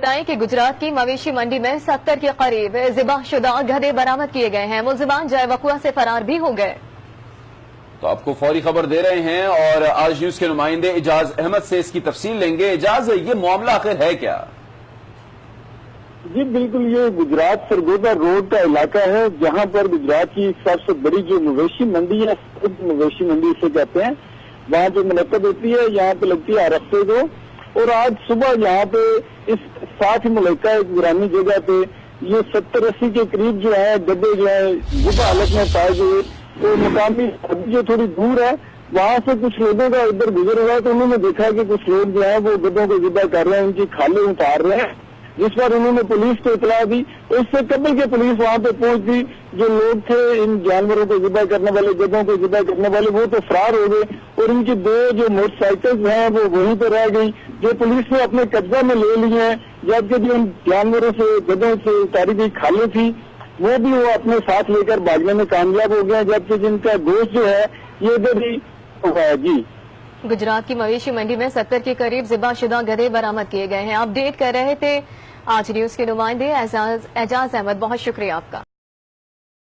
بتائیں کہ گجرات کی مویشی منڈی میں 70 کے قریب ذبح شدہ گدھے برآمد کیے گئے ہیں. ملزمان جائے وقوع سے فرار بھی ہو گئے. تو آپ کو فوری خبر دے رہے ہیں اور آج نیوز کے نمائندے اعجاز احمد سے اس کی تفصیل لیں گے. اعجاز، یہ معاملہ آخر ہے کیا؟ جی بالکل، یہ گجرات سرگودا روڈ کا علاقہ ہے جہاں پر گجرات کی سب سے بڑی جو مویشی منڈی ہے، مویشی منڈی اسے کہتے ہیں، وہاں پہ منعقد ہوتی ہے. یہاں پہ لگتی ہے ہر ہفتے کو. اور آج صبح یہاں پہ اس ساتھ ہی ملکہ ایک پرانی جگہ پہ یہ 70-80 کے قریب جو ہے گدے جو ہے ذبح حالت میں پائے گئے. تو مقامی جو تھوڑی دور ہے وہاں سے کچھ لوگوں کا ادھر گزر ہوا ہے تو انہوں نے دیکھا کہ کچھ لوگ جو ہیں وہ گدوں کو ذبح کر رہے ہیں، ان کی کھالیں اتار رہے ہیں، جس پر انہوں نے پولیس کو اطلاع دی. اس سے قبل کے پولیس وہاں پہ پہنچ گئی. جو لوگ تھے ان جانوروں کو ذبح کرنے والے، گدوں کو ذبح کرنے والے، وہ تو فرار ہو گئے اور ان کی 2 جو موٹر سائیکل ہیں وہ وہیں پہ رہ گئی، جو پولیس نے اپنے قبضہ میں لے لی ہیں. جبکہ جو ان جانوروں سے، گدوں سے اتاری گئی کھالیں تھی وہ بھی وہ اپنے ساتھ لے کر بھاگنے میں کامیاب ہو گئے، جبکہ جن کا گوشت جو ہے یہ ادھر ہی ہوا ہے. جی، گجرات کی مویشی منڈی میں 70 کے قریب ذبح شدہ گدھے برآمد کیے گئے ہیں. اپڈیٹ کر رہے تھے آج نیوز کے نمائندے اعجاز احمد. بہت شکریہ آپ کا.